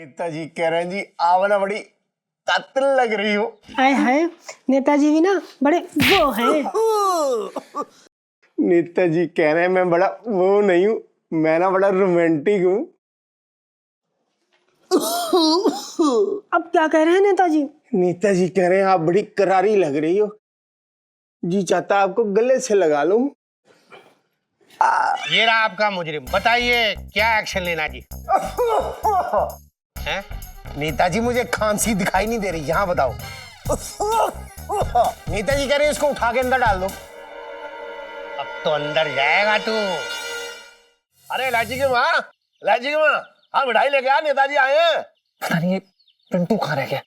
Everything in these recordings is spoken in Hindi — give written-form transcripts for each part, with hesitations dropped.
नेताजी कह रहे हैं जी आप ना बड़ी कातिल लग रही हो। हाय हाय, नेताजी भी ना बड़े वो हैं। नेताजी कह रहे हैं मैं बड़ा वो नहीं हूँ, मैं ना बड़ा रोमांटिक हूँ। अब क्या कह रहे हैं नेताजी? नेताजी कह रहे हैं आप बड़ी करारी लग रही हो, जी चाहता आपको गले से लगा लूं। ये रहा आपका मुजरिम, बताइए क्या एक्शन लेना जी? हैं? नेताजी मुझे खांसी दिखाई नहीं दे रही, यहाँ बताओ। नेताजी कह रहे हैं इसको उठा के अंदर डाल दो। अब तो अंदर जाएगा तू। अरे इलायची की माँ, इलायची की माँ, हाँ मिठाई लेके आ, नेताजी आए हैं। पता नहीं ये पिंटू खा रहा है क्या?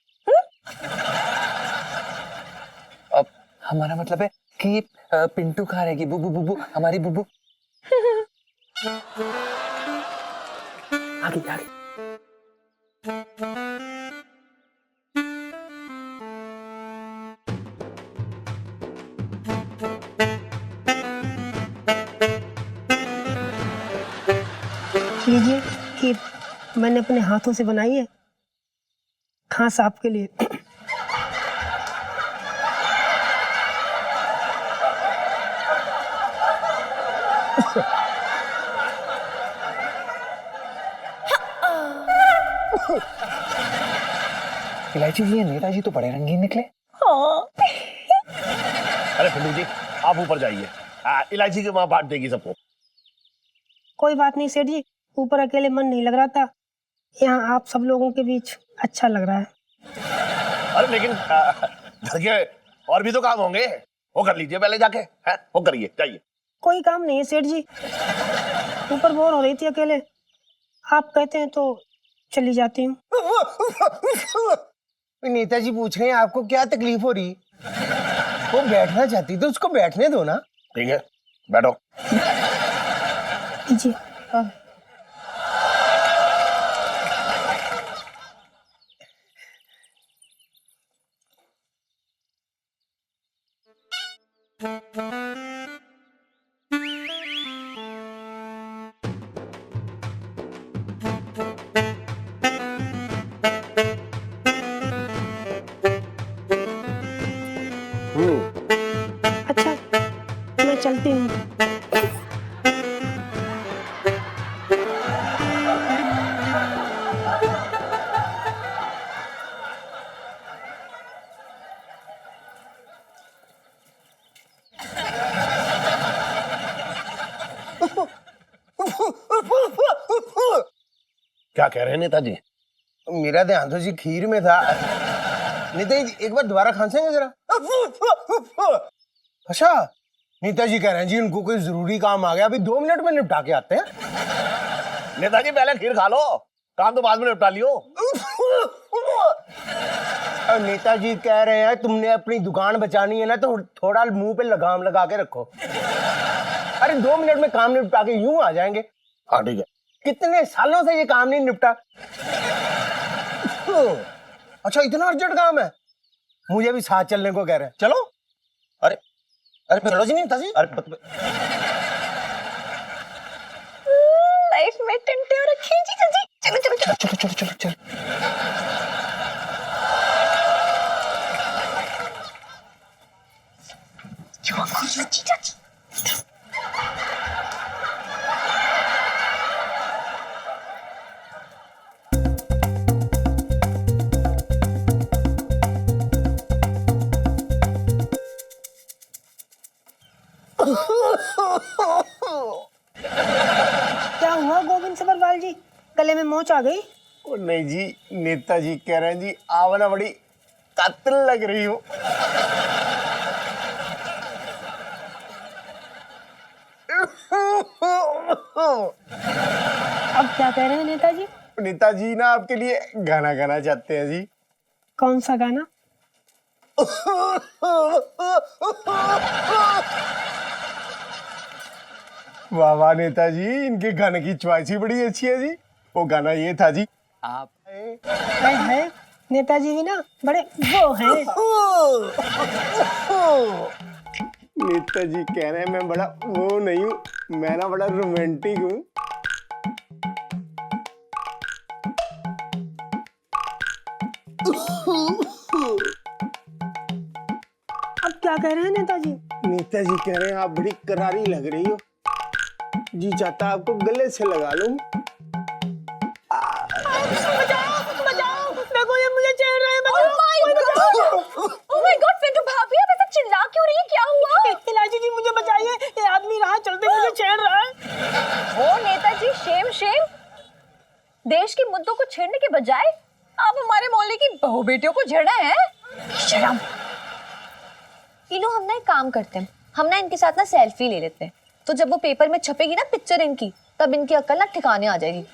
अब हमारा मतलब है कि पिंटू खा रहेगी, बुबू बुबू, हमारी बुबू। आगे आगे। लीजिए खीर, मैंने अपने हाथों से बनाई है, खास आपके लिए। इलायची जी, ये नेताजी तो बड़े रंगीन निकले। अरे पिंटू जी आप ऊपर जाइए, इलायची की माँ बांट देगी सबको। कोई बात नहीं सेठ जी, ऊपर अकेले मन नहीं लग रहा था, यहाँ आप सब लोगों के बीच अच्छा लग रहा है। अरे लेकिन घर के और भी तो काम होंगे, वो कर लीजिए पहले जाके, हैं? वो करिए, जाइए। कोई काम नहीं है सेठ जी, ऊपर बोर हो रही थी अकेले, आप कहते हैं तो चली जाती हूँ। नेताजी पूछ रहे हैं आपको क्या तकलीफ हो रही? वो बैठना चाहती तो उसको बैठने दो ना। ठीक है बैठो। लीजिए। अच्छा, मैं चलती हूँ। क्या कह रहे हैं नेताजी? मेरा ध्यान तो जी खीर में था। नेताजी एक बार दोबारा खांसेंगे जरा। अच्छा, नेताजी कह रहे हैं जी उनको कोई जरूरी काम आ गया, अभी 2 मिनट में निपटा के आते हैं। नेताजी पहले खीर खा लो, काम तो बाद में निपटा लियो। और नेताजी कह रहे हैं तुमने अपनी दुकान बचानी है ना तो थोड़ा मुंह पे लगाम लगा के रखो। अरे 2 मिनट में काम निपटा के यूं आ जाएंगे। हाँ ठीक है। कितने सालों से ये काम नहीं निपटा। अच्छा इतना अर्जेंट काम है, मुझे भी साथ चलने को कह रहे हैं। चलो। अरे अरे चलो जी नेताजी। अरे लाइफ में टंटे और रखे जीजा जी। चलो चलो चलो चलो चलो चलो चलो। क्यों कर रही हो जीजा जी? क्या हुआ गोविंद सबरवाल जी, गले में मोच आ गई? ओ नहीं जी, नेताजी कह रहे हैं जी आप ना बड़ी कातिल लग रही हो। अब क्या कह रहे हैं नेताजी? नेताजी ना आपके लिए गाना गाना चाहते हैं जी। कौन सा गाना? वाह वाह नेताजी, इनके गाने की चॉइस ही बड़ी अच्छी है जी। वो गाना ये था जी, आप हाय हाय, नेताजी भी ना बड़े वो हैं। नेताजी कह रहे हैं मैं बड़ा वो नहीं हूँ, मैं ना बड़ा रोमांटिक हूँ। अब क्या कह रहे हैं नेताजी? नेताजी कह रहे हैं आप बड़ी करारी लग रही हो, जी चाहता आपको गले से लगा लूं। बचाओ, देखो ये मुझे छेड़ रहे हैं, Oh my God, पिंटू भाभी आप ऐसे चिल्ला क्यों रही हैं? क्या हुआ? इलाजी जी मुझे बताइए, ये आदमी राह चलते मुझे छेड़ रहा है। ओ नेताजी, शेम शेम। देश के मुद्दों को छेड़ने के बजाय आप हमारे मोहल्ले की बहू बेटियों को छेड़ रहे हैं। शर्म। इनो हम ना एक काम करते हैं, हम ना इनके साथ ना सेल्फी ले लेते हैं, तो जब वो पेपर में छपेगी ना पिक्चर इनकी, तब इनकी अक्ल ना ठिकाने आ जाएगी।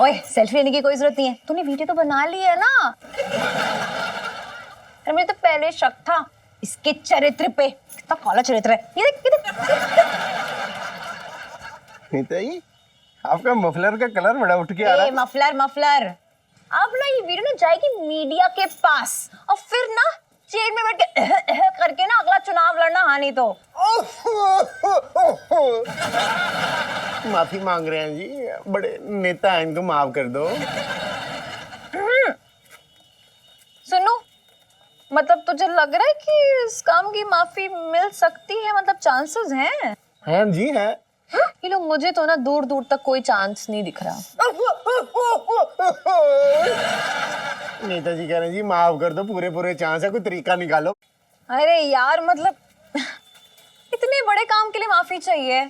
ओए सेल्फी लेने की कोई जरूरत नहीं है, तूने वीडियो तो बना ली है ना। अरे मुझे तो पहले शक था इसके चरित्र पे, कितना काला चरित्र है। ये देख। नेताजी आपका मफलर का कलर बड़ा उठ के आ रहा है। मफलर। अब ना ये वीडियो ना जाएगी मीडिया के पास, और फिर ना जेल में बैठ के करके ना अगला चुनाव लड़ना। हाँ नहीं तो माफी मांग रहे हैं जी, बड़े नेता हैं, इनको माफ कर दो। सुनो, मतलब तुझे लग रहा है कि इस काम की माफी मिल सकती है? मतलब चांसेस हैं? हाँ जी है। ये लोग, मुझे तो ना दूर दूर तक कोई चांस नहीं दिख रहा। नेताजी कह रहे हैं जी माफ कर दो, पूरे चांस है, कोई तरीका निकालो। अरे यार, मतलब इतने बड़े काम के लिए माफी चाहिए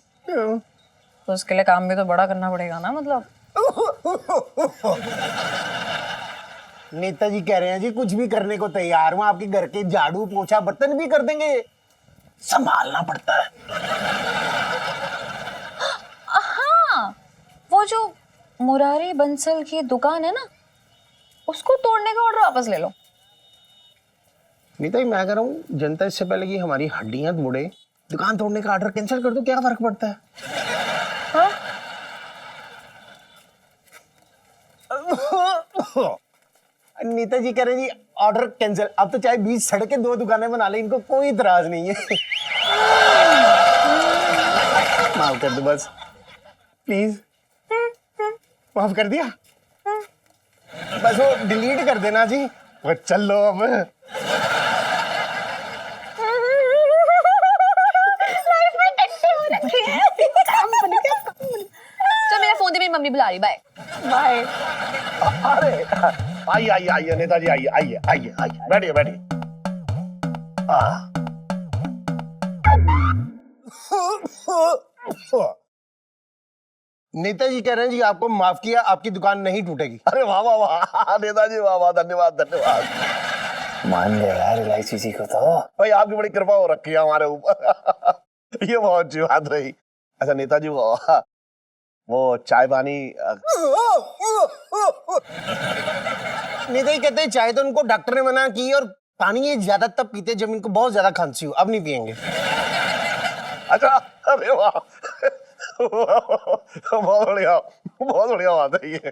तो उसके लिए काम भी तो बड़ा करना पड़ेगा ना। मतलब नेताजी कह रहे हैं जी कुछ भी करने को तैयार हूँ, आपके घर के झाड़ू पोछा बर्तन भी कर देंगे, संभालना पड़ता है। हाँ, वो जो मुरारी बंसल की दुकान है ना, उसको तोड़ने का ऑर्डर वापस ले लो। नेताजी मैं कह रहा हूँ जनता इससे पहले कि हमारी हड्डियां तोड़े, दुकान तोड़ने का ऑर्डर कैंसिल कर दो, क्या फर्क पड़ता है? हाँ? नेताजी कह रहे हैं जी ऑर्डर कैंसिल, अब तो चाहे 20 सड़कें 2 दुकानें बना ले, इनको कोई इतराज नहीं है। माफ कर दो बस, प्लीज। माफ कर दिया, बस वो डिलीट कर देना जी, वो चल लो अब। चल मेरा फोन दे, मेरी मम्मी बुला रही। Bye bye. अरे आइए नेताजी, आइए बैठिए। नेताजी कह रहे हैं जी आपको माफ किया, आपकी दुकान नहीं टूटेगी। अरे वाह नेताजी, वाह, धन्यवाद। मान गया यार इलायची जी को तो। भाई आपकी बड़ी कृपा हो रखी है हमारे ऊपर। ये बहुत अच्छी बात रही। अच्छा नेताजी, वो चाय पानी। नेताजी कहते हैं चाय तो उनको डॉक्टर ने मना की, और पानी ये ज्यादा तब पीते जब इनको बहुत ज्यादा खांसी हो, अब नहीं पियेंगे। अच्छा, अरे वाह, बहुत बढ़िया बात है ये।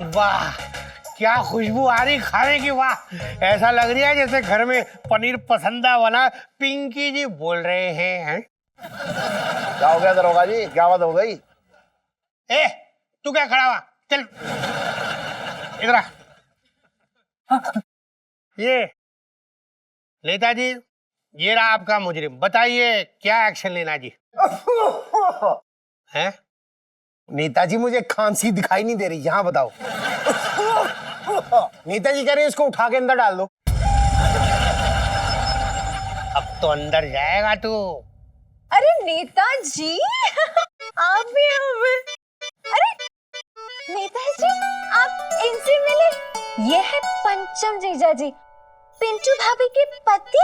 वाह, क्या खुशबू आ रही खाने की। वाह, ऐसा लग रहा है जैसे घर में पनीर पसंदा वाला पिंकी जी बोल रहे हैं। क्या हो गया दरोगा जी, क्या बात हो गई? ए, तू क्या खड़ा हुआ, चल इधर आ। ये नेताजी, ये रहा आपका मुजरिम, बताइए क्या एक्शन लेना जी? हैं? नेताजी मुझे खांसी दिखाई नहीं दे रही, यहाँ बताओ। नेताजी कह रहे हैं इसको उठा के अंदर डाल दो। अब तो अंदर जाएगा तू। अरे नेताजी, आप भी अब। अरे नेताजी, आप इनसे मिले? ये है पंचम जीजा जी, पिंटू भाभी के पति।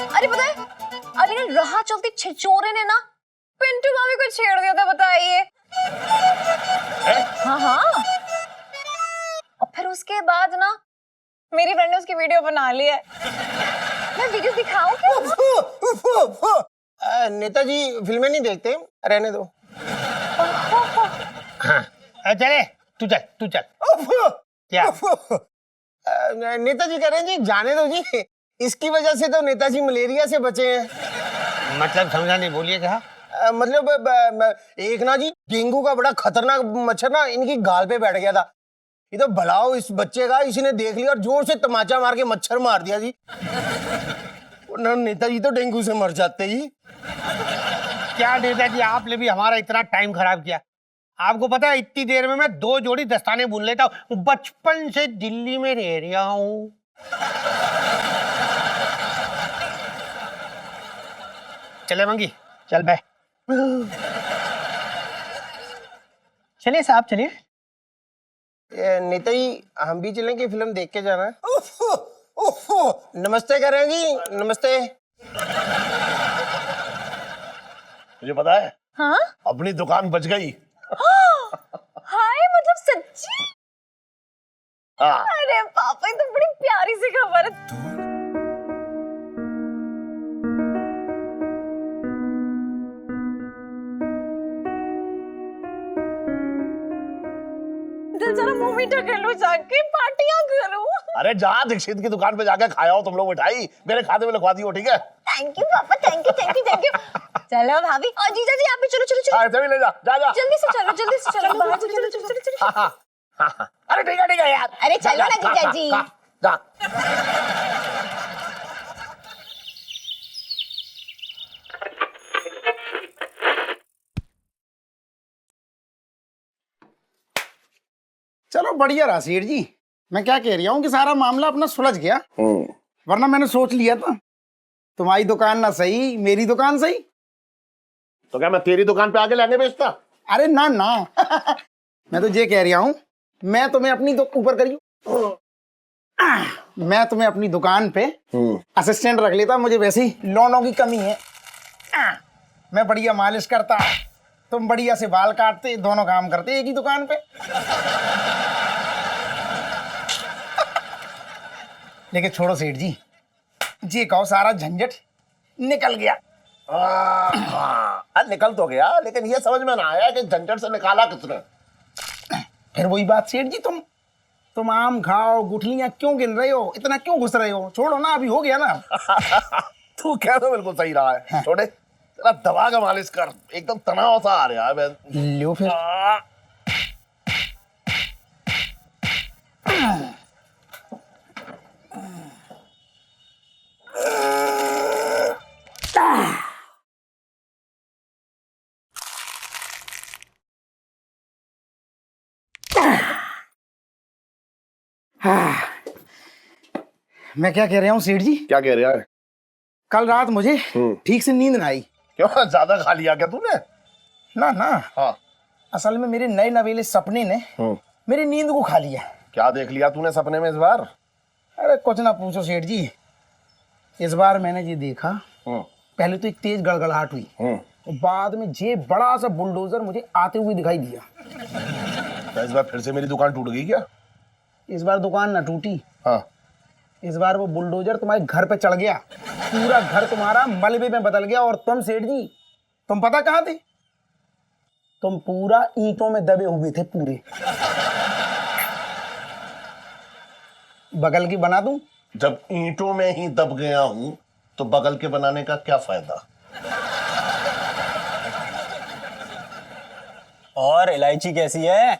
अरे पता है, अभी ना राह चलती छिछोरे ने ना पिंटू भाभी को छेड़ दिया था, बताइए। हाँ, और फिर उसके बाद ना मेरी फ्रेंड ने उसकी वीडियो बना ली है। मैं वीडियो दिखाऊं क्या? नेताजी फिल्में नहीं देखते, रहने दो। चले, तू चल। क्या? नेताजी कह रहे हैं जी जाने दो जी, इसकी वजह से तो नेताजी मलेरिया से बचे हैं। मतलब समझा नहीं, बोलिए क्या? एक ना जी डेंगू का बड़ा खतरनाक मच्छर ना इनकी गाल पे बैठ गया था। ये तो भलाओ इस बच्चे का, इसी ने देख लिया और जोर से तमाचा मार के मच्छर मार दिया जी। नेताजी तो डेंगू से मर जाते जी। क्या नेताजी, आपने भी हमारा इतना टाइम खराब किया। आपको पता है इतनी देर में मैं 2 जोड़ी दस्ताने बुन लेता हूँ। बचपन से दिल्ली में रह रहा हूँ। चले मंगी, चल बे। चलिए साहब चलिए। नेताजी हम भी चलेंगे, फिल्म देख के जाना है। नमस्ते करेंगी, नमस्ते। मुझे पता है हाँ अपनी दुकान बच गई। हाय, मतलब सच्ची? हाँ। अरे पापा, ये तो बड़ी प्यारी सी खबर है। दिल जरा मुंह मीठा कर लो, जाके पार्टियां करूं। अरे जा दीक्षित की दुकान पे जाके खाया हो तुम लोग मिठाई, मेरे खाते में लिखवा दी हो, ठीक है? थैंक यू पापा, thank you thank you thank you. चलो भाभी और जीजा जी, आप भी चलो चलो चलो। हाँ, ऐसे भी ले जा, जा जा। जल्दी से चलो, जल्दी से चलो, बाहर चलो चलो चलो चलो चलो। हाँ। अरे ठीक है यार। अरे चलो ना जीजा जी। जा। चलो बढ़िया रहा सेठ जी। मैं क्या कह रहा हूँ कि सारा मामला अपना सुलझ गया, वरना मैंने सोच लिया था तुम्हारी दुकान ना सही मेरी दुकान सही। तो क्या मैं तेरी दुकान पे आके लहंगे बेचता? अरे ना ना मैं तो ये कह रहा हूँ, मैं तुम्हें अपनी ऊपर करियो, मैं तुम्हें अपनी दुकान पे असिस्टेंट रख लेता। मुझे वैसे ही लोनों की कमी है। मैं बढ़िया मालिश करता, तुम बढ़िया से बाल काटते, दोनों काम करते एक ही दुकान पे। लेकिन छोड़ो सेठ जी, जी कहो सारा झंझट निकल गया। निकल तो गया, लेकिन ये समझ में ना आया कि झंझट से निकाला किसने। फिर वही बात सेठ जी, तुम आम खाओ, गुठलियां क्यों गिन रहे हो, इतना क्यों घुस रहे हो? छोड़ो ना, अभी हो गया ना। तू कह तो बिल्कुल सही रहा है। छोड़े, तेरा दबा का मालिश कर, एकदम तनाव सा आ रहा है। मैं लो फिर। मैं क्या कह रहा हूँ सेठ जी, क्या कह रहा है? कल रात मुझे ठीक से नींद ना आई। क्यों, ज्यादा खा लिया क्या तूने? ना ना, हाँ। असल में मेरे नए नवेले सपने ने मेरी नींद को खा लिया। क्या देख लिया तूने सपने में इस बार? अरे कुछ ना पूछो सेठ जी, इस बार मैंने ये देखा, पहले तो एक तेज गड़गड़ाहट हुई और बाद में ये बड़ा सा बुलडोजर मुझे आते हुए दिखाई दिया। तो इस बार फिर से मेरी दुकान टूट गई क्या? इस बार दुकान ना टूटी, हाँ। इस बार वो बुलडोजर तुम्हारे घर पे चढ़ गया, पूरा घर तुम्हारा मलबे में बदल गया। और तुम सेठ जी, तुम पता कहाँ थे? तुम पूरा ईंटों में दबे हुए थे पूरे। बगल की बना दूं? जब ईंटों में ही दब गया हूं तो बगल के बनाने का क्या फायदा? और इलायची कैसी है?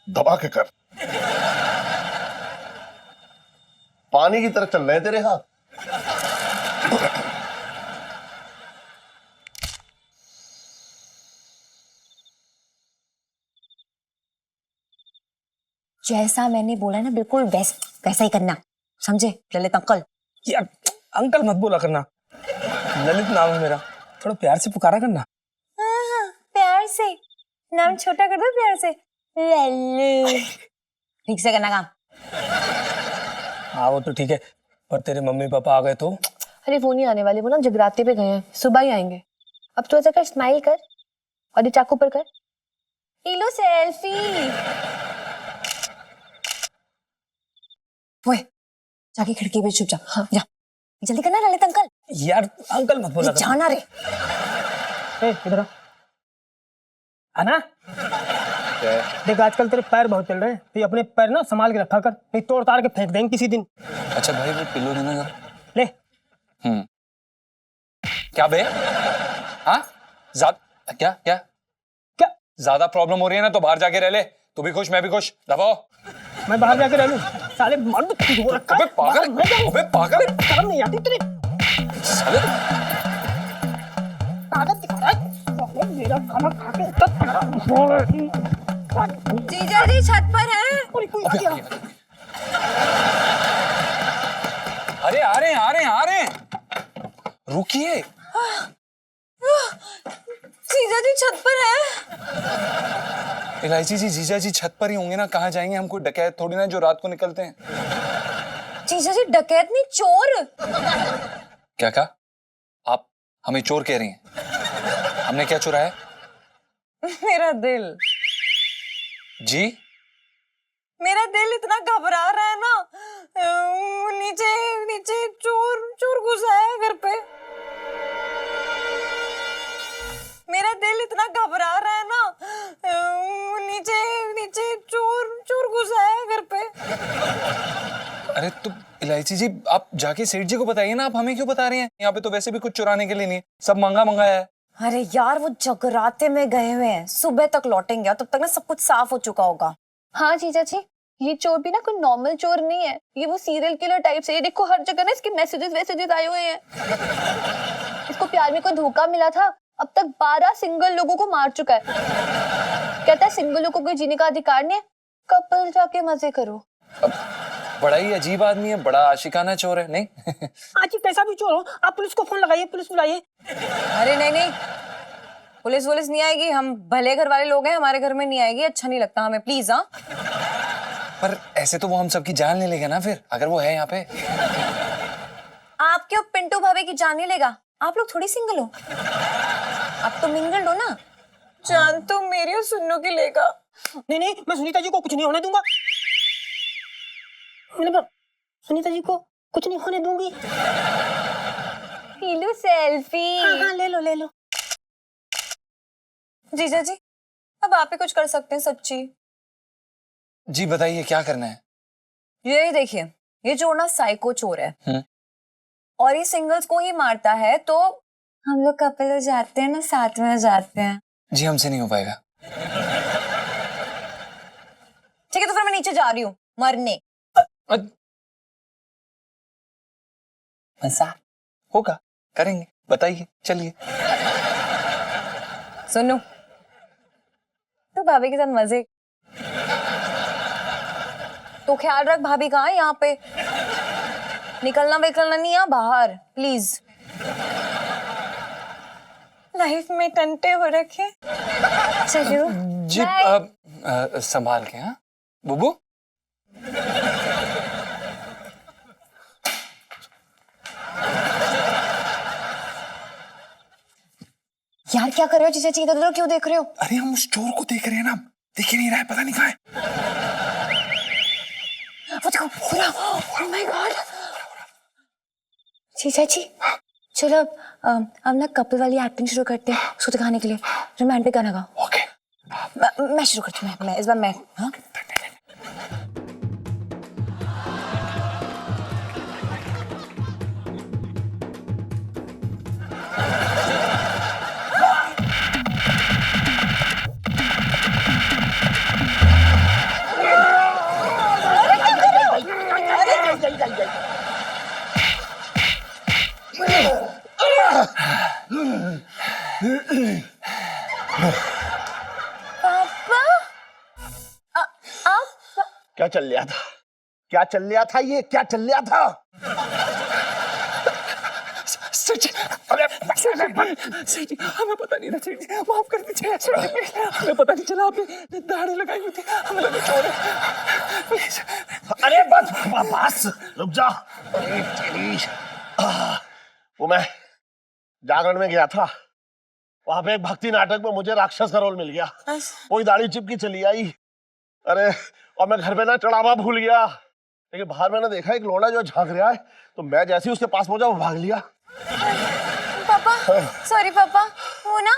दबा के कर, पानी की तरह चल रहे हैं तेरे हाथ। जैसा मैंने बोला ना, बिल्कुल वैसा ही करना, समझे ललित अंकल? यार अंकल मत बोला करना, ललित नाम है मेरा, थोड़ा प्यार से पुकारा करना। हाँ, प्यार से नाम छोटा कर दो, प्यार से लल्लू। ठीक से करना काम। हाँ वो तो ठीक है, पर तेरे मम्मी पापा आ गए तो? अरे वो नहीं आने वाले, वो ना जगराते पे गए हैं, सुबह ही आएंगे। अब तो ऐसा कर, स्माइल कर और ये चाकू पर कर, लो सेल्फी। ओए जाके खिड़की पे छुप जा। हाँ जा, जल्दी करना ललित अंकल। यार अंकल मत बोला करना। जाना रे। इधर आना। देख आजकल तेरे पैर बहुत चल रहे हैं, तो ये अपने पैर ना संभाल के रखा कर, नहीं तोड़ ताड़ के फेंक देंगे किसी दिन। अच्छा भाई वो पिल्लो देना जरा। ले। क्या बे? हाँ क्या क्या क्या ज्यादा प्रॉब्लम हो रही है ना तो बाहर जाके रह ले। तू भी खुश मैं भी खुश, दबाओ। मैं बाहर जाके रह लूं? साले मर्द हो रखा है। अबे पागल, अबे पागल, शर्म नहीं आती तेरे? साले आदत दिखा रहा है मेरा खाना खा के जीजा जी छत पर हैं। अरे आ रहे हैं। रुकिए। जीजा जी छत पर हैं। इलायची जी जीजा जी छत पर ही होंगे ना, कहाँ जाएंगे? हम कोई डकैत थोड़ी ना जो रात को निकलते हैं। जीजा जी डकैत नहीं चोर। क्या कहा? आप हमें चोर कह रही हैं? हमने क्या चुराया? मेरा दिल। जी मेरा दिल इतना घबरा रहा है ना, नीचे नीचे चोर घुसा है घर पे। मेरा दिल इतना घबरा रहा है ना, नीचे नीचे चोर घुसा है घर पे। अरे तो इलायची जी आप जाके सेठ जी को बताइए ना, आप हमें क्यों बता रही हैं? यहाँ पे तो वैसे भी कुछ चुराने के लिए नहीं है, सब महंगा मंगाया है। अरे यार वो जगराते में गए हुए हैं, सुबह तक लौटेंगे, तब तक ना सब कुछ साफ हो चुका होगा। हाँ जीजा जी, ये चोर भी ना कोई नॉर्मल चोर नहीं है, ये वो सीरियल किलर टाइप से। ये देखो हर जगह ना इसके मैसेजेस आए हुए हैं। इसको प्यार में कोई धोखा मिला था, अब तक 12 सिंगल लोगों को मार चुका है। कहता है सिंगल लोगों को जीने का अधिकार नहीं है, कपल जाके मजे करो। अब बड़ा ही अजीब आदमी है, बड़ा आशिकाना चोर है। नहीं आज ही कैसा भी चोर हो, आप पुलिस को फोन लगाइए, पुलिस बुलाइए। अरे नहीं, पुलिस नहीं आएगी, हम भले घर वाले लोग हैं, हमारे घर में नहीं आएगी, अच्छा नहीं लगता हमें, प्लीज। हाँ पर ऐसे तो वो हम सबकी जान ले लेगा ना फिर, अगर वो है यहाँ पे। आप क्यों पिंटू भाभी की जान नहीं लेगा? आप लोग थोड़ी सिंगल हो, आप तो मिंगल्ड हो ना। जान तो मेरी और सुन्नू की लेगा। नहीं, मैं सुनीता जी को कुछ नहीं होने दूंगा। सुनीता जी को कुछ नहीं होने दूंगी। लो सेल्फी। हाँ, ले लो। जीजा जी अब आप ही कुछ कर सकते हैं सच्ची। जी बताइए क्या करना है? ये देखिए, ये चोर ना साइको चोर है और ये सिंगल्स को ही मारता है, तो हम लोग कपल हो जाते हैं ना, साथ में हो जाते हैं। जी हमसे नहीं हो पाएगा। ठीक है तो फिर मैं नीचे जा रही हूँ मरने। मजाक होगा, करेंगे, बताइए, चलिए। सुनो तो भाभी के साथ मजे, तो ख्याल रख भाभी कहाँ है यहाँ पे, निकलना नहीं यहाँ बाहर प्लीज। लाइफ में टंटे हो रखे। चलो जी संभाल के। हाँ बुबू। यार क्या कर रहे हो जीजा जी, इधर क्यों देख रहे हो? अरे हम उस चोर को देख रहे हैं ना, दिख ही नहीं रहा है, पता नहीं कहाँ है। वो देखो पूरा, ओह माय गॉड। जीजा जी चलो अब ना कपल वाली एक्टिंग शुरू करते हैं, उसको दिखाने के लिए रोमांटिक गाना गाओ। ओके मैं शुरू करती हूँ, मैं इस बार मैं। हाँ क्या चल रहा था? क्या चल रहा था? ये क्या चल रहा था? सेठ जी, सेठ जी हमें पता नहीं था, सेठ जी माफ कर दीजिए, सेठ जी हमें पता नहीं चला, आपने दाढ़ी लगाई हुई थी, हमें लगा चोर है, प्लीज। अरे बस रुक जा। अरे तेरी वो मैं जागरण में गया था, वहां पे एक भक्ति नाटक में मुझे राक्षस का रोल मिल गया, वही दाढ़ी चिपकी चली आई। अरे और मैं घर पे ना चढ़ावा भूल गया, लेकिन बाहर मैंने देखा एक लौंडा जो झांक रहा है, तो मैं जैसे ही उसके पास पहुंचा वो भाग लिया। पापा सॉरी पापा, वो ना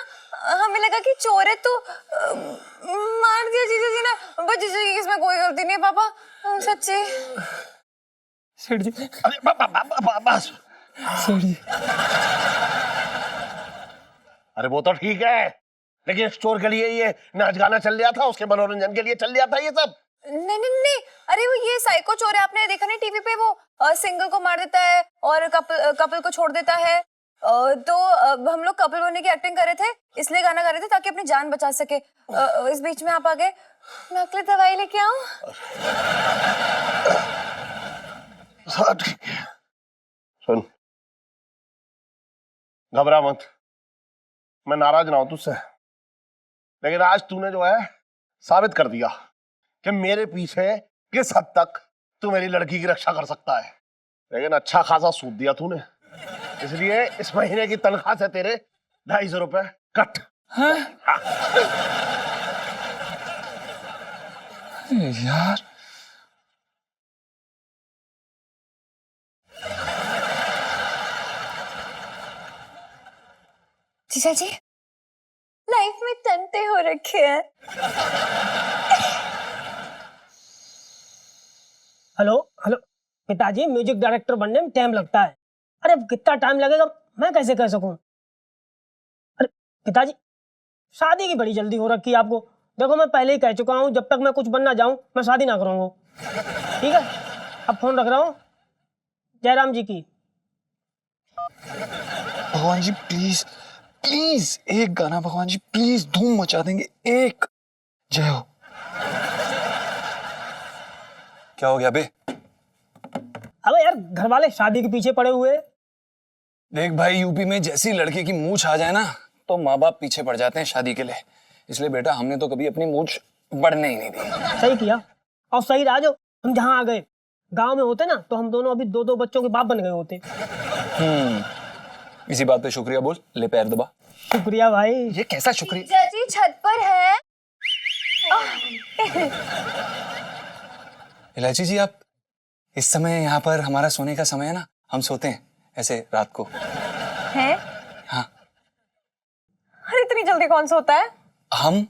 हमें लगा कि चोर है तो मार दिया जीजा जी ने, पर जीजा जी की इसमें कोई गलती नहीं है पापा, सच्ची। सेठ जी, अरे बस। सेठ जी, अरे वो तो ठीक है, लेकिन स्टोर के लिए ये नाच गाना चल रहा था, उसके मनोरंजन के लिए चल रहा था ये सब। नहीं, अरे वो ये साइको चोर है, आपने देखा नहीं टीवी पे, वो सिंगल को मार देता है और कपल को छोड़ देता है। तो हम लोग कपल बनने की एक्टिंग कर रहे थे, इसलिए गाना गा रहे थे ताकि अपनी जान बचा सके। इस बीच में आप आ गए, मैं अगली दवाई लेके आऊं? ठीक है, सुन, घबरा मत, मैं नाराज ना हूं तुझसे, लेकिन आज तूने जो है साबित कर दिया कि मेरे पीछे किस हद तक तू मेरी लड़की की रक्षा कर सकता है। लेकिन अच्छा खासा सूद दिया तूने, इसलिए इस महीने की तनख्वाह से तेरे 250 रुपए कट। हाँ? यार, जीजा जी लाइफ में तंते हो रखे हैं। हेलो हेलो पिताजी, म्यूजिक डायरेक्टर बनने में टाइम लगता है। अरे कितना टाइम लगेगा मैं कैसे कह सकूं? अरे पिताजी, शादी की बड़ी जल्दी हो रखी है आपको। देखो मैं पहले ही कह चुका हूं, जब तक मैं कुछ बनना जाऊं मैं शादी ना करूंगा। ठीक है, अब फोन रख रहा हूं। जयराम जी की। भगवान जी प्लीज प्लीज एक गाना, भगवान जी प्लीज, धूम मचा देंगे एक। जय हो। क्या हो गया बे? अबे यार, घर वाले शादी के पीछे पड़े हुए। देख भाई, यूपी में जैसी लड़की की मूंछ आ जाए ना तो माँ बाप पीछे पड़ जाते हैं शादी के लिए। इसलिए बेटा हमने तो कभी अपनी मूंछ बढ़ने ही नहीं दी। सही किया, और सही रहा जो हम जहाँ आ गए। गांव में होते ना तो हम दोनों अभी 2-2 बच्चों के बाप बन गए होते। इसी बात पे शुक्रिया बोल, ले पैर दबा। शुक्रिया भाई। ये कैसा शुक्रिया? जीजा जी छत पर है। इलायची जी, आप इस समय यहाँ पर, हमारा सोने का समय है ना, हम सोते हैं ऐसे रात को। है? हाँ। अरे इतनी जल्दी कौन सोता है? हम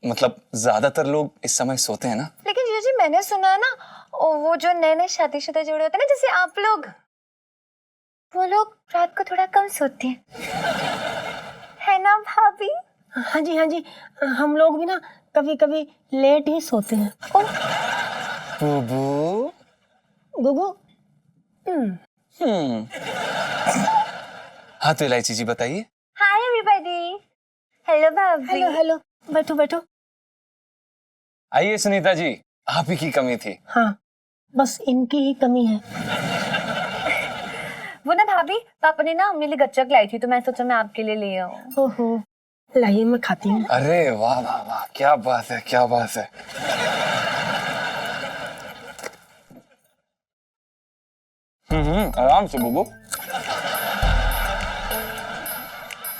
मतलब ज्यादातर लोग इस समय सोते हैं ना। लेकिन जीजा जी मैंने सुना है ना, वो जो नए शादीशुदा जोड़े होते हैं ना, जैसे आप लोग, वो लोग रात को थोड़ा कम सोते हैं, है ना भाभी? हाँ जी, हम लोग भी ना कभी कभी लेट ही सोते हैं। बुबू। गुगु। हाँ तो इलायची जी बताइए। Hi everybody. हेलो भाभी। हेलो, बैठो बैठो। आइए सुनीता जी, आप ही की कमी थी। हाँ, बस इनकी ही कमी है। वो ना भाभी, पापा ने ना मेरे लिए गच्चक लाई थी, तो मैं सोचा मैं आपके लिए ले आऊं। ओहो, लाइए मैं खाती हूँ। अरे वाह वाह वाह, क्या बात है, क्या बात है। आराम से बुबू।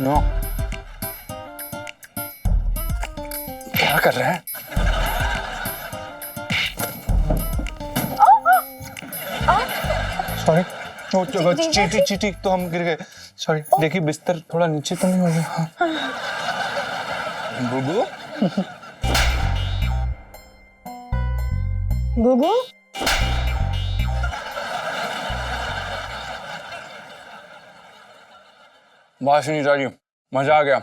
नो, क्या कर रहे हैं? सॉरी, चीटी तो हम गिर गए। सॉरी, देखिए बिस्तर थोड़ा नीचे तो नहीं हो गया? बुबू। गुगु। वाह सुनीता जी, मजा आ गया।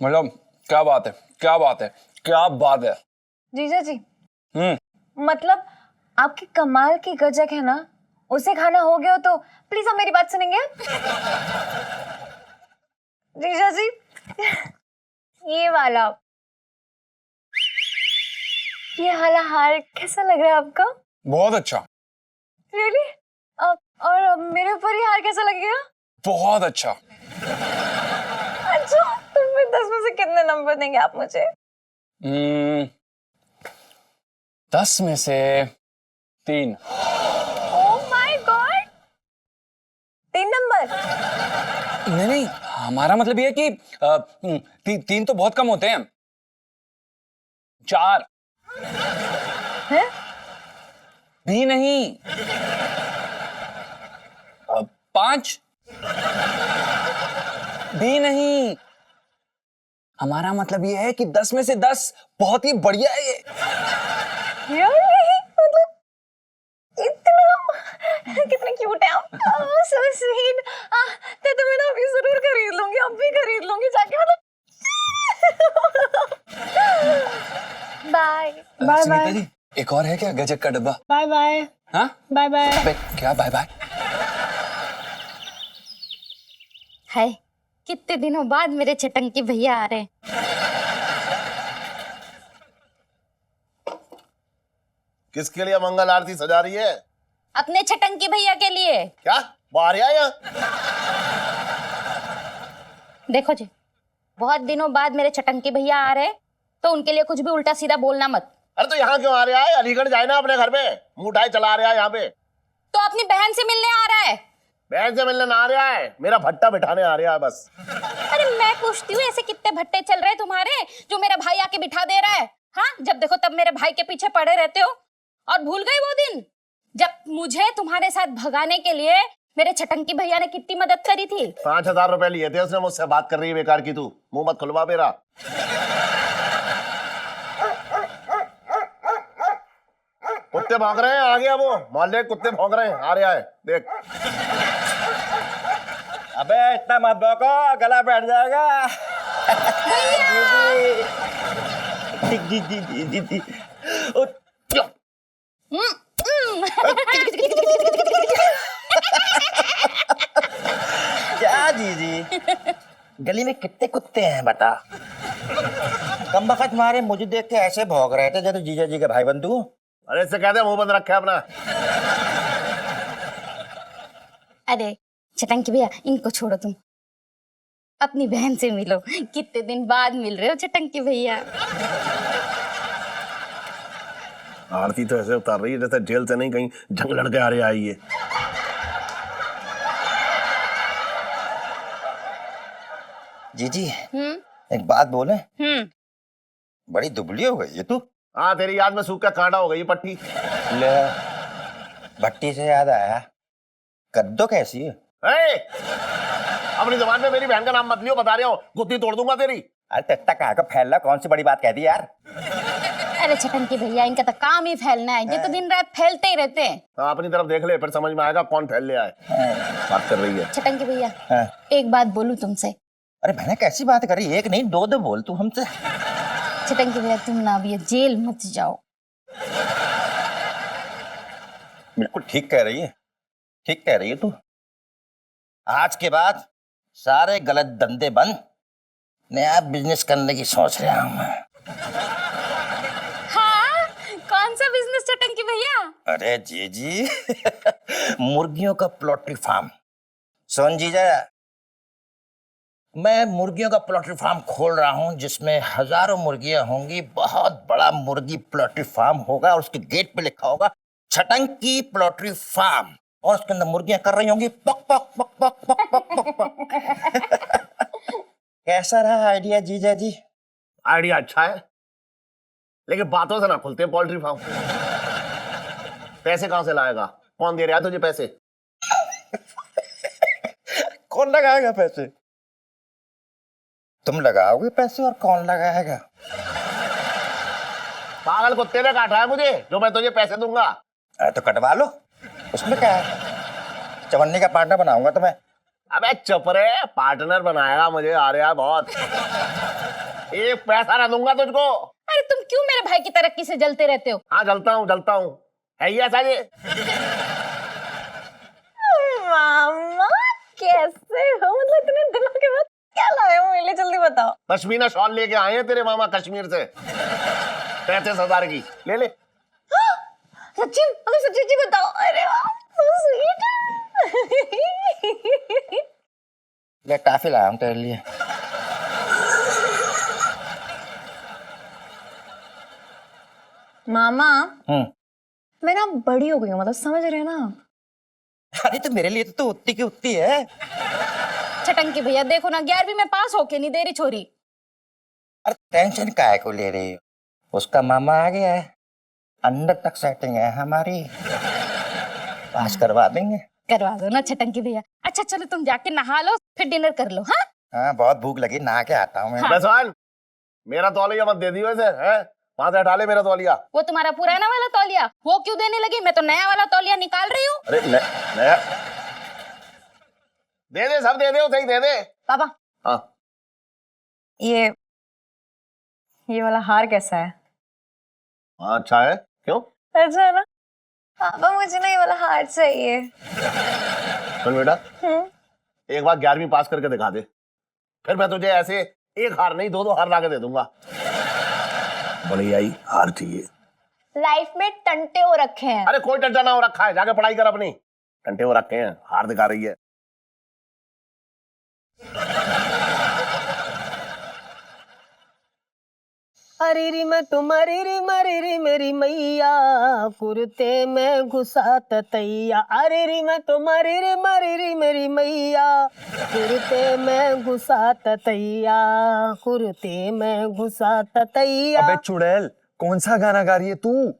मतलब क्या बात है, क्या बात है, क्या बात है। जीजा जी, मतलब आपकी कमाल की गजक है ना, उसे खाना हो गया हो तो प्लीज आप मेरी बात सुनेंगे? जीजा जी, ये वाला, ये वाला हार कैसा लग रहा है आपको? बहुत अच्छा। रियली? और मेरे ऊपर ये हार कैसा लगेगा? बहुत अच्छा। अच्छा, तो फिर 10 में से कितने नंबर देंगे आप मुझे? 10 में से 3। Oh my God, 3 number? नहीं, हमारा मतलब ये है कि 3 तो बहुत कम होते हैं। 4 है? भी नहीं, 5। भी नहीं, हमारा मतलब ये है कि 10 में से 10 बहुत ही बढ़िया है ये। Really? मतलब इतना कितने क्यूट है आप, so sweet। तो मैं ना अभी जरूर खरीद लूंगी, अब भी खरीद लूंगी जाके, मतलब। बाय बाय सुनीता बाय जी, एक और है क्या गजक का डब्बा? बाय बाय हाँ बाय बाय। अबे क्या बाय बाय? है कितने दिनों बाद मेरे चटंकी भैया आ रहे हैं। किसके लिए मंगल आरती सजा रही है? अपने चटंकी भैया के लिए। क्या बाहर आया यहाँ? देखो जी, बहुत दिनों बाद मेरे चटंकी भैया आ रहे हैं, तो उनके लिए कुछ भी उल्टा सीधा बोलना मत। अरे तो यहाँ क्यों आ रहा है? अलीगढ़ जाए ना अपने घर पे, मुंह उठाए चला रहा है यहाँ पे। तो अपनी बहन से मिलने आ रहा है। बहन से मिलने ना आ रहा है, मेरा भट्टा बिठाने आ रहा है बस। अरे मैं पूछती हूँ, ऐसे कितने भट्टे चल रहे हैं तुम्हारे जो मेरा भाई आके बिठा दे रहा है? हाँ, जब देखो तब मेरे भाई के पीछे पड़े रहते हो। और भूल गए वो दिन जब मुझे तुम्हारे साथ भगाने के लिए मेरे चटंकी भैया ने कितनी मदद करी थी? 5,000 रुपए लिए थे उसने मुझसे। बात कर रही है बेकार की, तू मुंह मत खुलवा मेरा। कुत्ते भौंक रहे हैं, आ गया वो। मोहल्ले के कुत्ते भौंक रहे हैं, आ रहा है देख। अबे इतना मत भौंको, गला बैठ जाएगा। जी जी जी जी जी। क्या जी जी? गली में कितने कुत्ते हैं बता? कम बखत मारे मुझे देख के ऐसे भौंक रहे थे जैसे जीजा जी के भाई बंधु। अरे इससे कहते हैं मुंह बंद रखे अपना। अरे चटंकी भैया, इनको छोड़ो, तुम अपनी बहन से मिलो। कितने दिन बाद मिल रहे हो चटंकी भैया। आरती तो ऐसे उतार रही है जैसे जेल से नहीं कहीं जंग लड़के आ रही आई है। जी जी, एक बात बोले? बड़ी दुबली हो गई है तू। हाँ, तेरी याद में सूख का कांटा हो गई पट्टी। ले, भट्टी से याद आया, कद्दू कैसी है? ए, अपनी जबान में मेरी बहन का नाम मत लियो, बता रहा हूँ, गुत्ती तोड़ दूंगा तेरी। अरे तेता कहाँ का फैल रहा, कौन सी बड़ी बात कह दी यार? अरे चटंकी भैया, इनका तो काम ही फैलना है, ये तो दिन रात फैलते ही रहते हैं। हाँ, अपनी तरफ देख ले, फिर समझ में आएगा कौन फैल ले आए। बात कर रही है। चटंकी भैया, हाँ। एक बात बोलूं तुमसे? अरे मैंने कैसी बात करी, एक नहीं दो दो बोल तू हमसे। चटंकी भैया, तुम ना अभी जेल मत जाओ। बिल्कुल ठीक कह रही है, ठीक कह रही है तू। आज के बाद सारे गलत धंधे बंद, नया बिजनेस करने की सोच रहा हूँ मैं। हाँ, कौन सा बिजनेस चटंकी भैया? अरे जी जी मुर्गियों का पोल्ट्री फार्म। सोन जीजा, मैं मुर्गियों का पोल्ट्री फार्म खोल रहा हूँ जिसमें हजारों मुर्गियां होंगी। बहुत बड़ा मुर्गी पोल्ट्री फार्म होगा और उसके गेट पे लिखा होगा चटंकी पोल्ट्री फार्म, और उसके अंदर मुर्गियां कर रही होंगी पक पक पक पक पक पक पक पक। कैसा रहा आइडिया जीजा जी? आइडिया अच्छा है, लेकिन बातों से ना खुलते हैं पोल्ट्री फार्म। पैसे कहां से लाएगा? कौन दे रहा है तुझे पैसे? कौन लगाएगा पैसे? तुम लगाओगे पैसे और कौन लगाएगा? पागल कुत्ते ने काटा है मुझे जो मैं तुझे पैसे दूंगा। अरे तो कटवा लो, उसमें क्या है? चवन्नी का पार्टनर बनाऊंगा तुम्हें। अबे चुप रे, पार्टनर बनाएगा मुझे, आ रहा है बहुत। एक पैसा ना दूंगा तुझको। अरे तुम क्यों मेरे भाई की तरक्की से जलते रहते हो? हाँ जलता हूँ, है ही ऐसा ये। मामा कैसे हो? मतलब इतने दिनों के बाद क्या लाए हो मेरे लिए, जल्दी बताओ। पश्मीना शॉल लेके आए हैं तेरे मामा कश्मीर से, 35,000 की। ले ले। सच्ची, मतलब सच्ची सच्ची बताओ। अरे वाह, so sweet। ले टॉफी लाया हूँ तेरे लिए। मामा, मैं ना बड़ी हो गई हूँ, मतलब समझ रहे हो ना? अरे तो मेरे लिए तो उतनी की उतनी है। चटंकी भैया देखो ना, 11वीं में पास होके नहीं दे रही छोरी। अरे टेंशन काहे को ले रही हो? उसका मामा आ गया है, अंदर तक सेटिंग है हमारी, पास करवा देंगे। करवा दो ना चटंकी भैया। अच्छा चलो तुम जाके नहा लो, फिर डिनर कर लो। हाँ हाँ बहुत भूख लगी, नहा के आता हूँ मैं। बहसान, मेरा तौलिया मत दे दियो ऐसे, हैं? वहां से हटा ले मेरा तौलिया। वो तुम्हारा पुराना वाला तौलिया, वो क्यों देने लगी? मैं तो नया वाला तौलिया निकाल रही हूँ। अरे नया दे दे, सब दे दे, सही दे दे। पापा, हाँ ये वाला हार कैसा है? हाँ, अच्छा है। क्यों? अच्छा है ना? पापा मुझे ना ये वाला हार चाहिए। सुन बेटा, एक बार 11वीं पास करके दिखा दे, फिर मैं तुझे ऐसे एक हार नहीं 2-2 हार ला के दे दूंगा। बढ़िया ही हार चाहिए। लाइफ में टंटे हो रखे हैं। अरे कोई टंटा ना हो रखा है, जाके पढ़ाई कर अपनी। टंटे हो रखे हैं, हार दिखा रही है। अरे री मैं तुम्हारी री मरी री मेरी मैया, कुर्ते में घुसा तैया। अरे री मैं तुम्हारी री मरी री मेरी मैया, कुर्ते में घुसा तैया, कुर्ते में घुसा तैया। अबे चुड़ैल, कौन सा गाना गा रही है तू?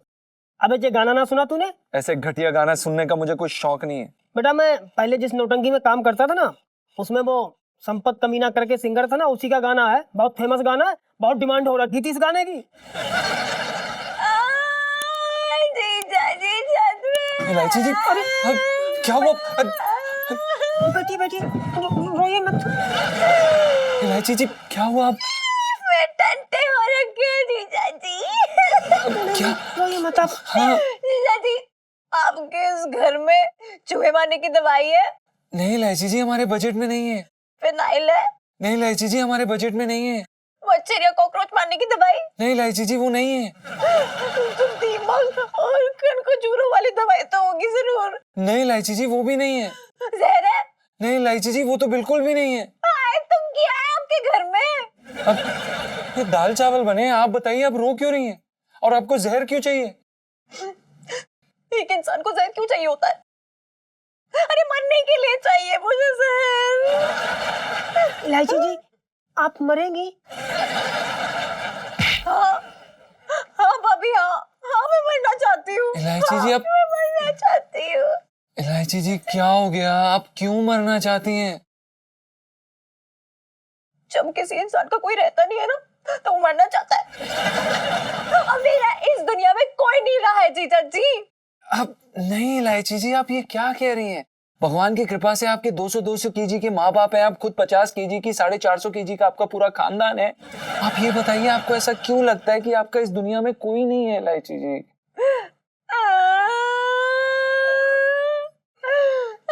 अबे ये गाना ना सुना तूने? ऐसे घटिया गाना सुनने का मुझे कोई शौक नहीं है। बेटा मैं पहले जिस नौटंकी में काम करता था ना, उसमें वो संपत कमीना करके सिंगर था ना, उसी का गाना है। बहुत फेमस गाना है, बहुत डिमांड हो रही थी इस गाने की। इलायची जी, अरे क्या हुआ? बेटी बेटी रोइए मत। इलायची जी क्या हुआ? आप टंटे हो रखे हैं जीजा जी। क्या? रोइए मत आप। हाँ जीजा जी, आपके इस घर में चूहे मारने की दवाई है? नहीं इलायची जी, हमारे बजट में नहीं है। फिनाइल है? नहीं इलायची जी, हमारे बजट में नहीं है। मच्छर या कॉकरोच मारने की दवाई? नहीं इलायची जी, वो नहीं है। दिमाग और कण को चूरों वाली दवाई तो होगी जरूर। नहीं इलायची जी, वो भी नहीं है। जहर है? नहीं इलायची जी, वो तो बिल्कुल भी नहीं है। आए तुम क्या है आपके घर में? अब ये दाल चावल बने हैं, आप बताइए आप रो क्यों रही हैं? और आपको जहर क्यों चाहिए? एक इंसान को जहर क्यों चाहिए होता है? अरे मरने के लिए चाहिए मुझे जहर। इलायची जी आप मरेंगी? हाँ हाँ भाभी, हाँ हाँ मैं मरना चाहती हूँ। इलायची जी आप, मैं मरना चाहती हूँ। इलायची जी क्या हो गया? आप क्यों मरना चाहती हैं? जब किसी इंसान का कोई रहता नहीं है ना, तो वो मरना चाहता है। अब मेरा इस दुनिया में कोई नहीं रहा है जीजा जी। अब नहीं इलायची जी, आप ये क्या कह रही हैं? भगवान की कृपा से आपके 200 केजी के माँ बाप हैं, आप खुद 50 केजी की, 450 केजी का आपका पूरा खानदान है। आप ये बताइए आपको ऐसा क्यों लगता है कि आपका इस दुनिया में कोई नहीं है इलायची जी?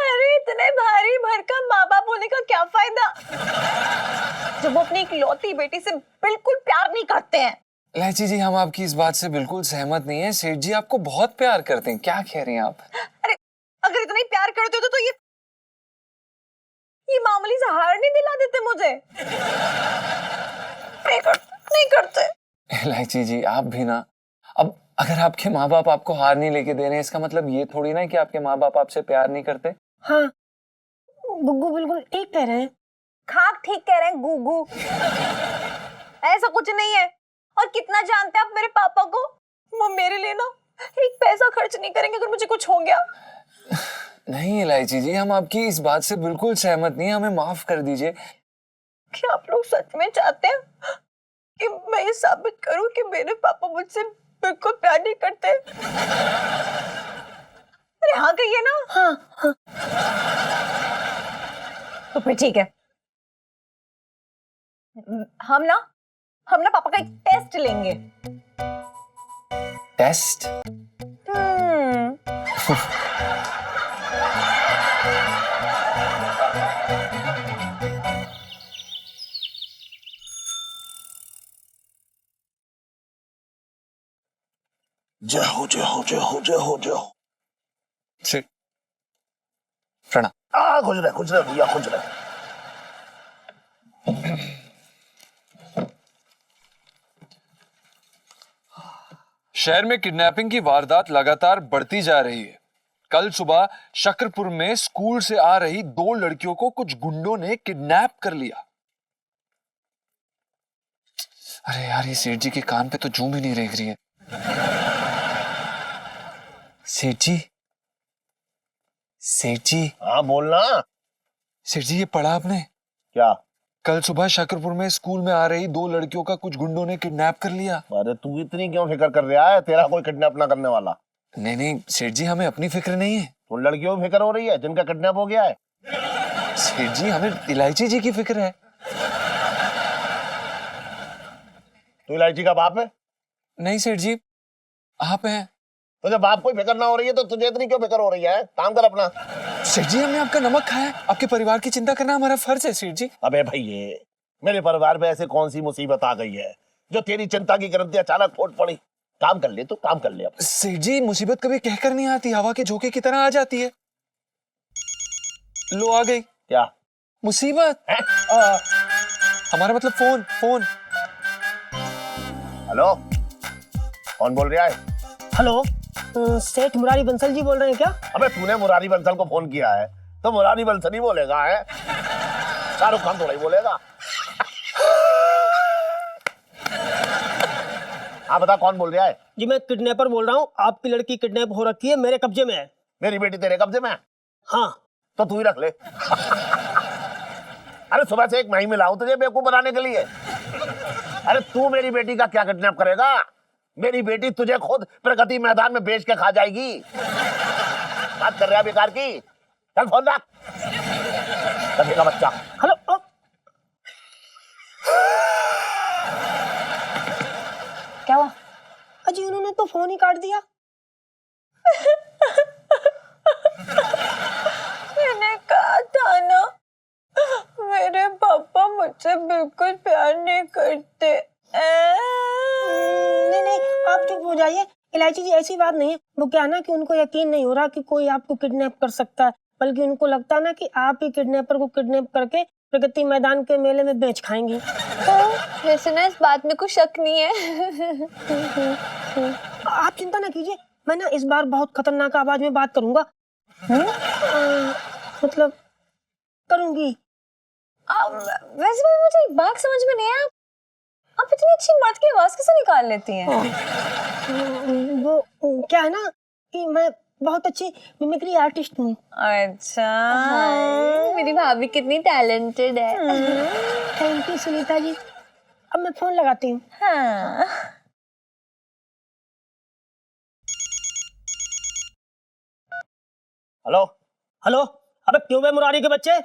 अरे इतने भारी भरकम माँ बाप होने का क्या फायदा जब वो अपनी इकलौती बेटी से बिल्कुल प्यार नहीं करते हैं। इलायची जी हम आपकी इस बात से बिल्कुल सहमत नहीं है। सेठ जी आपको बहुत प्यार करते हैं। क्या कह रही हैं आप? अरे अगर इतना ही प्यार करते हो तो ये मामूली सा हार नहीं दिला देते मुझे? नहीं करते। इलायची जी आप भी ना, अब अगर आपके माँ बाप आपको हार नहीं लेके दे रहे हैं, इसका मतलब ये थोड़ी ना कि आपके माँ बाप आपसे प्यार नहीं करते। हाँ गुग्गू बिल्कुल ठीक कह रहे हैं। खाक ठीक कह रहे हैं गुगू। ऐसा कुछ नहीं है। और कितना जानते हैं आप मेरे पापा को? वो मेरे लिए ना एक पैसा खर्च नहीं करेंगे अगर मुझे कुछ हो गया। नहीं इलायची जी हम आपकी इस बात से बिल्कुल सहमत नहीं, हमें माफ कर दीजिए। क्या आप लोग सच में चाहते हैं कि मैं ये साबित करूं कि मेरे पापा मुझसे बिल्कुल प्यार नहीं करते? अरे हाँ कहिए ना। हाँ हाँ तो फिर ठीक है, हम ना पापा का एक टेस्ट लेंगे। टेस्ट? जय हो जय हो जय हो जय हो जय हो। सेठ प्रणाम। खुश रहे भैया, खुश रहे। शहर में किडनैपिंग की वारदात लगातार बढ़ती जा रही है। कल सुबह शकरपुर में स्कूल से आ रही 2 लड़कियों को कुछ गुंडों ने किडनैप कर लिया। अरे यार ये सेठ जी के कान पे तो जूं भी नहीं रेंग रही है। सेठ जी, सेठ जी। हाँ बोलना। सेठ जी ये पढ़ा आपने? क्या? कल सुबह शकरपुर में स्कूल में आ रही 2 लड़कियों का कुछ गुंडों ने किडनैप कर लिया। अरे तू इतनी क्यों फिक्र कर रहा है? तेरा कोई किडनैप ना करने वाला। नहीं नहीं सेठ जी, हमें अपनी फिक्र नहीं है। तो लड़कियों की फिक्र हो रही है जिनका किडनैप हो गया है। सेठ जी, हमें इलायची जी की फिक्र है। तू इलायची का बाप है? नहीं सेठ जी, आप हैं। तुझे बाप कोई फिक्र ना हो रही है तो तुझे इतनी क्यों फिक्र हो रही है? काम कर अपना। सेठ जी, हमने आपका नमक खाया है। आपके परिवार की चिंता करना हमारा फर्ज है सेठ जी। अबे भाई, ये मेरे परिवार पे ऐसे कौन सी मुसीबत आ गई है जो तेरी चिंता की ग्रंथि अचानक फूट पड़ी? काम कर ले, तू काम कर ले अब। सेठ जी, मुसीबत कभी कहकर नहीं आती, हवा के झोंके की तरह आ जाती है। लो आ गई। क्या मुसीबत? है? हमारा मतलब फोन। फोन। हेलो, कौन बोल रहा है? हेलो, सेठ मुरारी बंसल जी बोल रहे हैं क्या? अबे तूने मुरारी बंसल को फोन किया है तो मुरारी बंसल ही बोलेगा, है? शाहरुख खान थोड़ा ही बोलेगा। हाँ बता, कौन बोल रहा है? जी मैं किडनैपर बोल रहा हूँ। आपकी लड़की किडनैप हो रखी है, मेरे कब्जे में है। मेरी बेटी तेरे कब्जे में है? हाँ। तो तू ही रख ले। अरे सुबह से एक मैं ही मिला हूं तुझे बेवकूफ बनाने के लिए। अरे तू मेरी बेटी का क्या किडनैप करेगा? मेरी बेटी तुझे खुद प्रगति मैदान में बेच के खा जाएगी। बात कर रहा है बेकार की? चल फोन रख। कभी का बच्चा। हेलो। क्या हुआ? अजी उन्होंने तो फोन ही काट दिया। मैंने कहा था ना, मेरे पापा मुझसे बिल्कुल प्यार नहीं करते। नहीं नहीं, आप चुप हो जाइए। इलायची जी, ऐसी बात नहीं है। वो क्या है ना कि उनको यकीन नहीं हो रहा कि कोई आपको किडनैप कर सकता है, बल्कि उनको लगता है ना कि आप ही किडनैपर को किडनैप करके प्रगति मैदान के मेले में बेच खाएंगी। वैसे ना इस बात में कुछ शक नहीं है। आप चिंता ना कीजिए, मैं ना इस बार बहुत खतरनाक आवाज में बात करूंगा। मतलब करूंगी। वैसे भी मुझे एक बात समझ में नहीं है, आप इतनी अच्छी मर्द की आवाज कैसे निकाल लेती हैं? वो क्या है ना कि मैं बहुत अच्छी मिमिक्री आर्टिस्ट हूँ। अच्छा, मेरी भाभी कितनी टैलेंटेड है। Thank you Sunita ji. अब मैं फोन लगाती हूँ। हाँ। हेलो। हेलो। अबे क्यों बे मुरारी के बच्चे,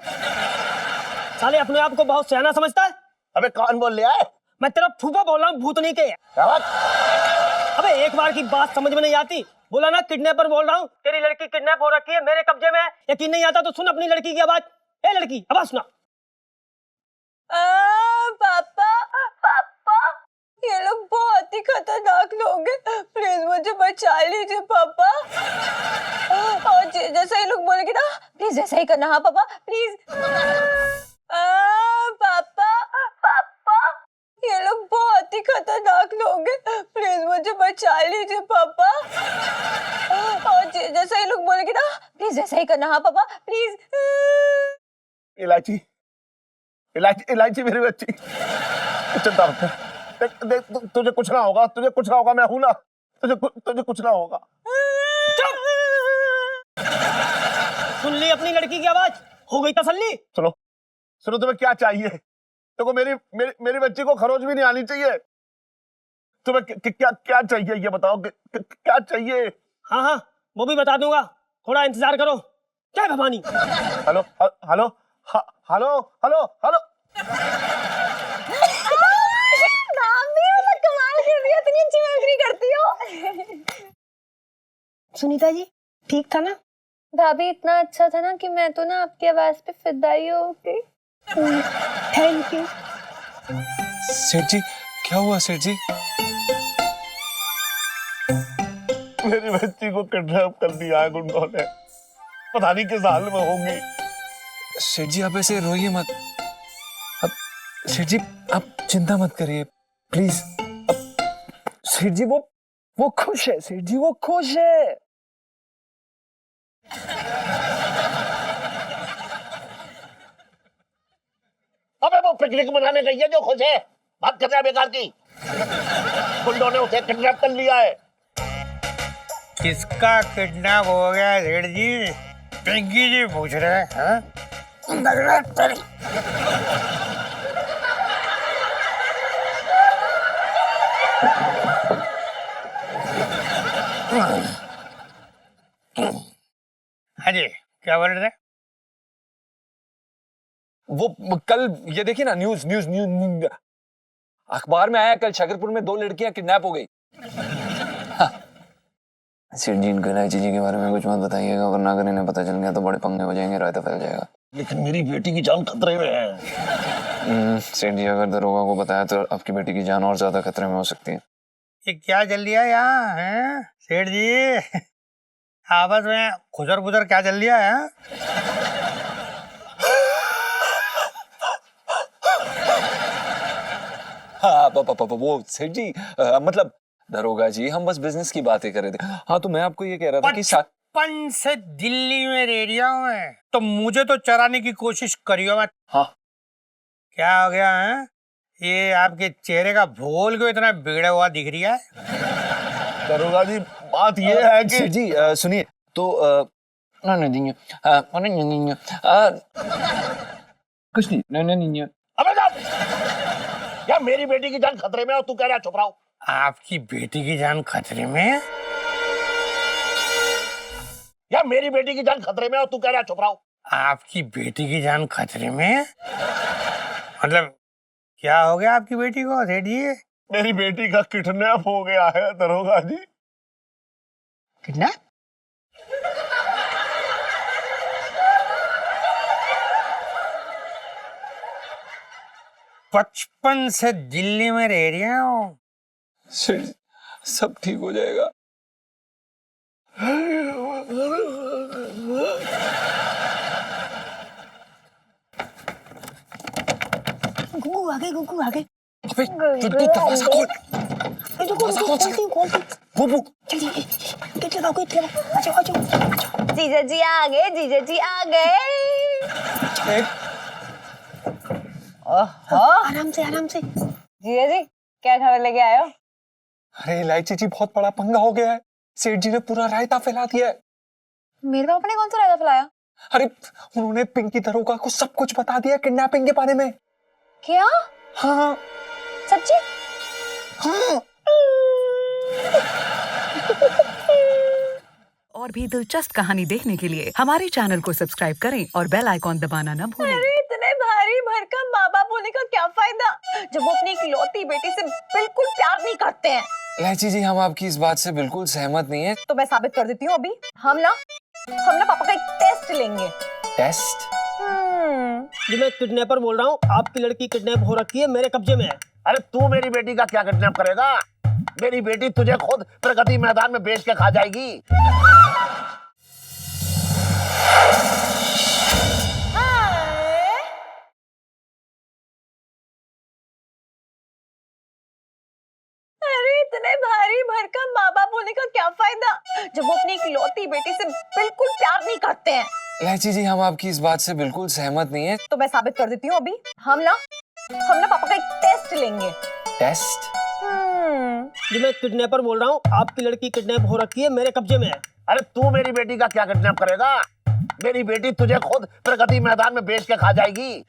साले अपने आप को बहुत सयाना समझता है। अबे कौन बोल रहा है? मैं तेरा फूफा बोल रहा हूँ, भूतनी के। क्या बात? अबे एक बार की बात समझ में नहीं आती? बोला ना किडनैपर बोल रहा हूँ। तेरी लड़की किडनैप हो रखी है, मेरे कब्जे में है। यकीन नहीं आता तो सुन अपनी लड़की की आवाज। ए लड़की, आवाज सुना। पापा पापा, ये लोग बहुत ही खतरनाक लोग हैं, प्लीज मुझे बचा लीजिए पापा। और जैसा ये लोग बोलेंगे ना, प्लीज वैसा ही करना। हाँ पापा प्लीज। पापा पापा, ये लोग बहुत ही खतरनाक लोग हैं, प्लीज मुझे बचा लीजिए पापा। और जैसा ये लोग बोलेंगे ना, प्लीज वैसा ही करना। हाँ पापा प्लीज। इलायची, इलायची, इलायची मेरी बच्ची, चिंता मत कर। देख तुझे कुछ ना होगा, तुझे कुछ ना होगा, मैं हूं ना। तुझे कुछ ना होगा। सुन ली अपनी लड़की की आवाज, हो गई तसल्ली। सुनो सुनो, तुम्हें क्या चाहिए? देखो मेरी बच्ची को खरोच भी नहीं आनी चाहिए। तुम्हें क्या क्या चाहिए ये बताओ, क्या चाहिए? हाँ हाँ, वो भी बता दूंगा, थोड़ा इंतजार करो। क्या Bhavani? Hello hello hello hello hello. कमाल कर दिया, इतनी अच्छी मिमिक्री करती हो। सुनीता जी ठीक था ना? भाभी इतना अच्छा था ना कि मैं तो ना आपकी आवाज पे फिदा ही हो गई। Thank you. सेठ जी, क्या हुआ सेठ जी? मेरी बच्ची को किडनैप कर दिया है गुंडों ने, पता नहीं किस हाल में होंगी। सेठ जी आप ऐसे रोइए मत। अब सेठ जी आप चिंता मत करिए प्लीज। अब सेठ जी वो खुश है, सेठ जी वो खुश है। अबे वो पिकनिक मनाने गई है जो खुश है, बात कर रहा है बेकार की। गुंडों ने उसे किडनैप कर लिया है। किसका किडनैप हो गया सेठ जी? पिंकी जी पूछ रहे हैं। हाँ जी, क्या बोल रहे थे? वो कल ये देखिए ना, न्यूज न्यूज न्यूज अखबार में आया, कल शकरपुर में 2 लड़कियां किडनैप हो गई। सेठ जी, इनको इलायची जी के बारे में कुछ मत बताइएगा, वरना अगर इन्हें पता चल गया तो बड़े पंगे हो जाएंगे, रायता फैल जाएगा। लेकिन मेरी बेटी की जान खतरे में है। सेठ जी, अगर दरोगा को बताया तो आपकी बेटी की जान और ज्यादा खतरे में हो सकती है। ये क्या चल रहा है यहाँ, हैं? सेठ जी, आपस में खुजर बुजर क्या चल रहा है? हाँ, वो सेठ जी, मतलब दरोगा जी, हम बस बिजनेस की बातें कर रहे थे। हाँ, तो मैं आपको ये कह रहा था कि बचपन से दिल्ली में रह रहा हूँ मैं, तो मुझे तो चराने की कोशिश करियो मत। हाँ, क्या हो गया है? ये आपके चेहरे का भूल क्यों इतना बिगड़ा हुआ दिख रहा है? दरोगा जी, बात ये है कि सेठ जी सुनिए, तो कुछ नहीं। अबे जा! या मेरी बेटी की जान खतरे में और तू कह रहा है चुप रहो। आपकी बेटी की जान खतरे में है? या मेरी बेटी की जान खतरे में और तू कह रहा है चुप रहो। आपकी बेटी की जान खतरे में है? मतलब क्या हो गया आपकी बेटी को सेठ जी? मेरी बेटी का किडनैप हो गया है दरोगा जी। किडनैप? बचपन से दिल्ली में रह रहा हूँ। सब ठीक हो जाएगा। गुगू आ गए, गुगू आ गए। अबे तू दरवाजा खोल। खोल जल्दी, गेट लगाओ, गेट लगाओ। आ जाओ। जीजा जी आ गए, जीजा जी आ गए। आराम से, आराम से। जीजा जी, क्या खबर लेके आए हो? अरे इलायची जी, बहुत बड़ा पंगा हो गया है। सेठ जी ने पूरा रायता फैला दिया है। मेरे पापा ने कौन सा रायता फैलाया? अरे उन्होंने पिंकी दरोगा को सब कुछ बता दिया किडनैपिंग के बारे में। क्या? हाँ सच्ची? हाँ। और भी दिलचस्प कहानी देखने के लिए हमारे चैनल को सब्सक्राइब करें और बेल आइकॉन दबाना न भूलें। अरे इतने भारी भरकम माँ बाप होने का क्या फायदा जब वो अपनी इकलौती बेटी से बिल्कुल प्यार नहीं करते हैं। इलायची जी, हम आपकी इस बात से बिल्कुल सहमत नहीं है। तो मैं साबित कर देती हूँ अभी। हम ना पापा का एक टेस्ट लेंगे। टेस्ट? जी मैं किडनैपर बोल रहा हूँ, आपकी लड़की किडनैप हो रखी है, मेरे कब्जे में है। अरे तू मेरी बेटी का क्या किडनैप करेगा? मेरी बेटी तुझे खुद प्रगति मैदान में बेच के खा जाएगी। अरे इतने भारी भरकम माँ बाप होने का क्या फायदा जब वो अपनी इकलौती बेटी से बिल्कुल प्यार नहीं करते हैं। इलायची जी, हम आपकी इस बात से बिल्कुल सहमत नहीं है। तो मैं साबित कर देती हूँ अभी। हम ना पापा का एक टेस्ट लेंगे। टेस्ट? जी मैं किडनैपर बोल रहा हूँ, आपकी लड़की किडनैप हो रखी है, मेरे कब्जे में है। अरे तू मेरी बेटी का क्या किडनैप करेगा? मेरी बेटी तुझे खुद प्रगति मैदान में बेच के खा जाएगी।